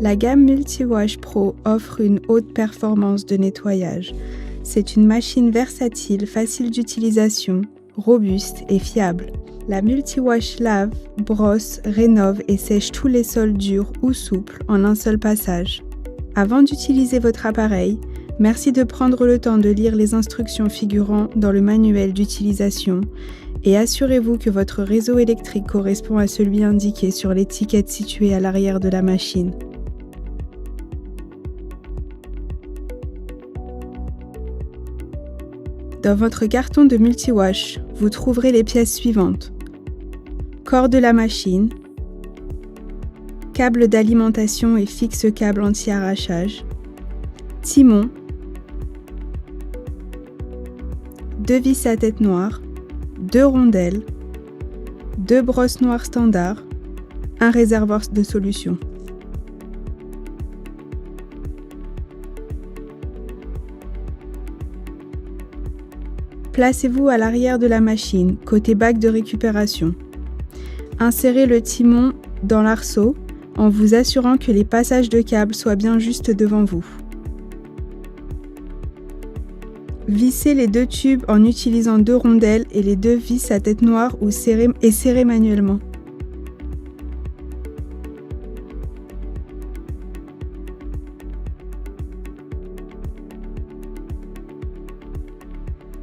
La gamme Multiwash Pro offre une haute performance de nettoyage. C'est une machine versatile, facile d'utilisation, robuste et fiable. La Multiwash lave, brosse, rénove et sèche tous les sols durs ou souples en un seul passage. Avant d'utiliser votre appareil, merci de prendre le temps de lire les instructions figurant dans le manuel d'utilisation et assurez-vous que votre réseau électrique correspond à celui indiqué sur l'étiquette située à l'arrière de la machine. Dans votre carton de Multiwash, vous trouverez les pièces suivantes. Corps de la machine, câble d'alimentation et fixe câble anti-arrachage, timon, 2 vis à tête noire, 2 rondelles, 2 brosses noires standard, un réservoir de solution. Placez-vous à l'arrière de la machine, côté bac de récupération. Insérez le timon dans l'arceau en vous assurant que les passages de câbles soient bien juste devant vous. Vissez les 2 tubes en utilisant 2 rondelles et les 2 vis à tête noire ou serrez manuellement.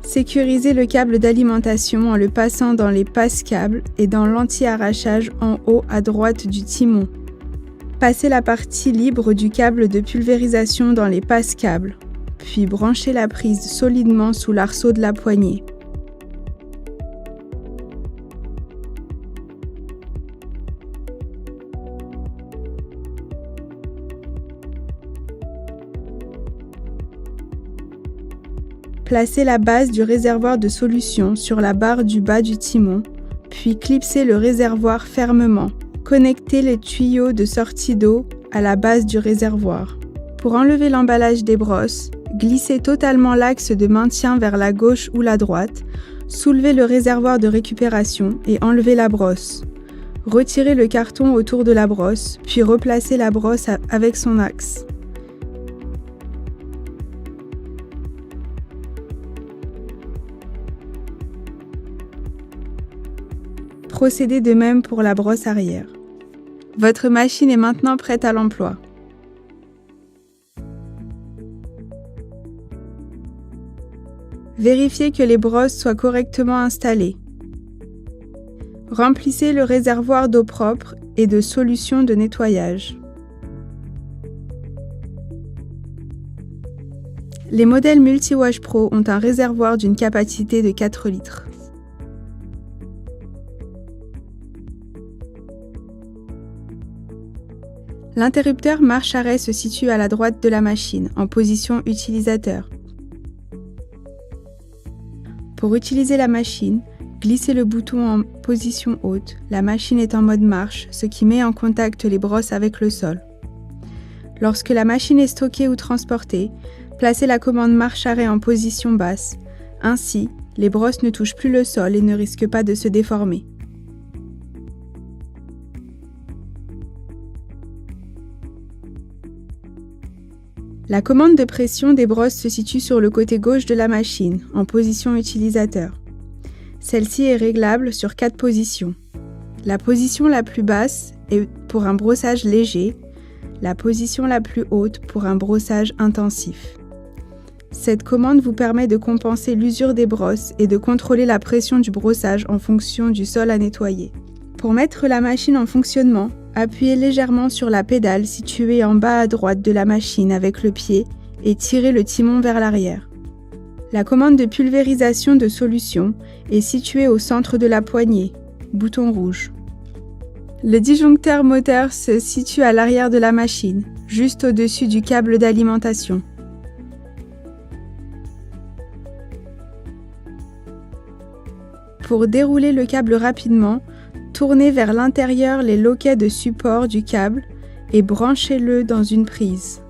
Sécurisez le câble d'alimentation en le passant dans les passes-câbles et dans l'anti-arrachage en haut à droite du timon. Passez la partie libre du câble de pulvérisation dans les passes-câbles, puis branchez la prise solidement sous l'arceau de la poignée. Placez la base du réservoir de solution sur la barre du bas du timon, puis clipsez le réservoir fermement. Connectez les tuyaux de sortie d'eau à la base du réservoir. Pour enlever l'emballage des brosses, glissez totalement l'axe de maintien vers la gauche ou la droite, soulevez le réservoir de récupération et enlevez la brosse. Retirez le carton autour de la brosse, puis replacez la brosse avec son axe. Procédez de même pour la brosse arrière. Votre machine est maintenant prête à l'emploi. Vérifiez que les brosses soient correctement installées. Remplissez le réservoir d'eau propre et de solution de nettoyage. Les modèles Multiwash Pro ont un réservoir d'une capacité de 4 litres. L'interrupteur marche-arrêt se situe à la droite de la machine, en position utilisateur. Pour utiliser la machine, glissez le bouton en position haute, la machine est en mode marche, ce qui met en contact les brosses avec le sol. Lorsque la machine est stockée ou transportée, placez la commande marche-arrêt en position basse. Ainsi, les brosses ne touchent plus le sol et ne risquent pas de se déformer. La commande de pression des brosses se situe sur le côté gauche de la machine, en position utilisateur. Celle-ci est réglable sur 4 positions. La position la plus basse est pour un brossage léger, la position la plus haute pour un brossage intensif. Cette commande vous permet de compenser l'usure des brosses et de contrôler la pression du brossage en fonction du sol à nettoyer. Pour mettre la machine en fonctionnement, appuyez légèrement sur la pédale située en bas à droite de la machine avec le pied et tirez le timon vers l'arrière. La commande de pulvérisation de solution est située au centre de la poignée, bouton rouge. Le disjoncteur moteur se situe à l'arrière de la machine, juste au-dessus du câble d'alimentation. Pour dérouler le câble rapidement, tournez vers l'intérieur les loquets de support du câble et branchez-le dans une prise.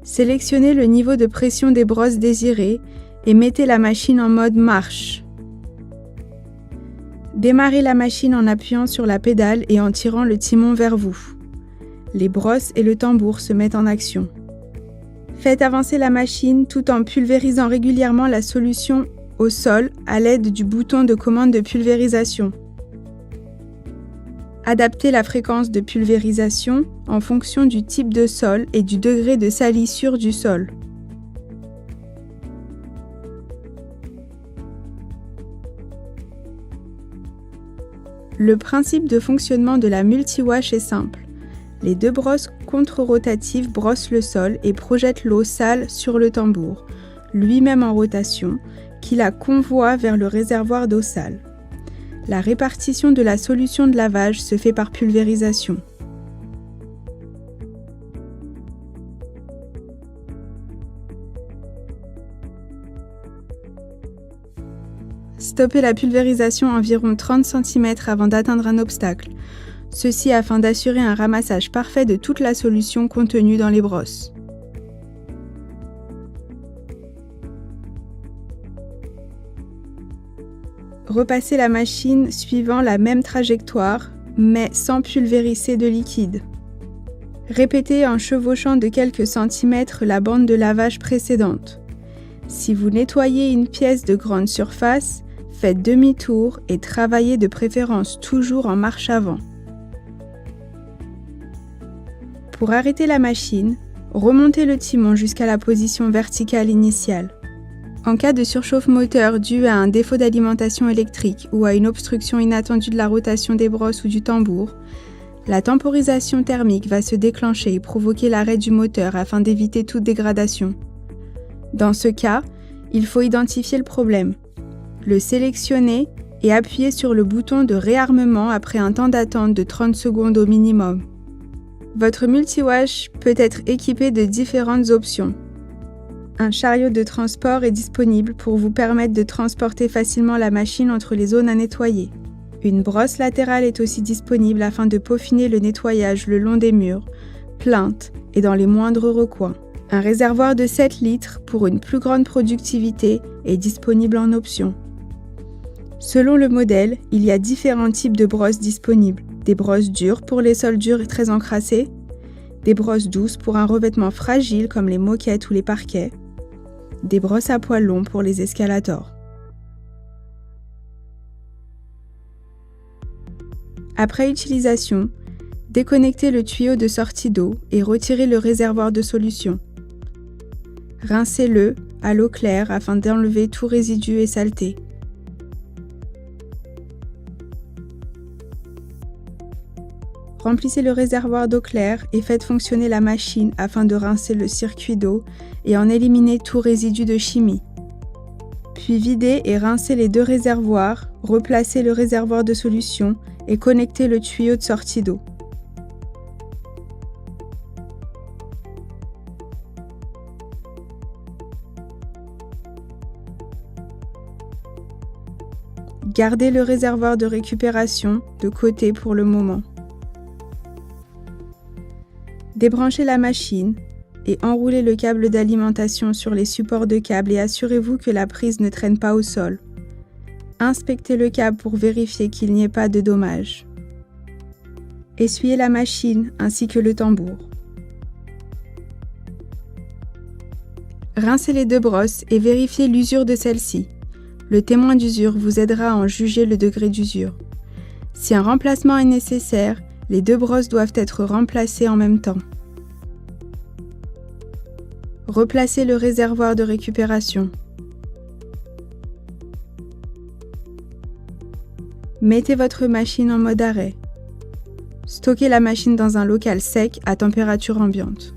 Sélectionnez le niveau de pression des brosses désiré et mettez la machine en mode marche. Démarrez la machine en appuyant sur la pédale et en tirant le timon vers vous. Les brosses et le tambour se mettent en action. Faites avancer la machine tout en pulvérisant régulièrement la solution au sol à l'aide du bouton de commande de pulvérisation. Adaptez la fréquence de pulvérisation en fonction du type de sol et du degré de salissure du sol. Le principe de fonctionnement de la multi-wash est simple. Les deux brosses contre-rotatives brossent le sol et projettent l'eau sale sur le tambour, lui-même en rotation, qui la convoie vers le réservoir d'eau sale. La répartition de la solution de lavage se fait par pulvérisation. Stoppez la pulvérisation environ 30 cm avant d'atteindre un obstacle, ceci afin d'assurer un ramassage parfait de toute la solution contenue dans les brosses. Repassez la machine suivant la même trajectoire, mais sans pulvériser de liquide. Répétez en chevauchant de quelques centimètres la bande de lavage précédente. Si vous nettoyez une pièce de grande surface, faites demi-tour et travaillez de préférence toujours en marche avant. Pour arrêter la machine, remontez le timon jusqu'à la position verticale initiale. En cas de surchauffe moteur due à un défaut d'alimentation électrique ou à une obstruction inattendue de la rotation des brosses ou du tambour, la temporisation thermique va se déclencher et provoquer l'arrêt du moteur afin d'éviter toute dégradation. Dans ce cas, il faut identifier le problème, le sélectionner et appuyer sur le bouton de réarmement après un temps d'attente de 30 secondes au minimum. Votre multi-wash peut être équipé de différentes options. Un chariot de transport est disponible pour vous permettre de transporter facilement la machine entre les zones à nettoyer. Une brosse latérale est aussi disponible afin de peaufiner le nettoyage le long des murs, plinthes et dans les moindres recoins. Un réservoir de 7 litres pour une plus grande productivité est disponible en option. Selon le modèle, il y a différents types de brosses disponibles. Des brosses dures pour les sols durs et très encrassés, des brosses douces pour un revêtement fragile comme les moquettes ou les parquets, des brosses à poils longs pour les escalators. Après utilisation, déconnectez le tuyau de sortie d'eau et retirez le réservoir de solution. Rincez-le à l'eau claire afin d'enlever tout résidu et saleté. Remplissez le réservoir d'eau claire et faites fonctionner la machine afin de rincer le circuit d'eau et en éliminer tout résidu de chimie. Puis videz et rincez les deux réservoirs, replacez le réservoir de solution et connectez le tuyau de sortie d'eau. Gardez le réservoir de récupération de côté pour le moment. Débranchez la machine et enroulez le câble d'alimentation sur les supports de câble et assurez-vous que la prise ne traîne pas au sol. Inspectez le câble pour vérifier qu'il n'y ait pas de dommages. Essuyez la machine ainsi que le tambour. Rincez les deux brosses et vérifiez l'usure de celle-ci. Le témoin d'usure vous aidera à en juger le degré d'usure. Si un remplacement est nécessaire, les deux brosses doivent être remplacées en même temps. Replacez le réservoir de récupération. Mettez votre machine en mode arrêt. Stockez la machine dans un local sec à température ambiante.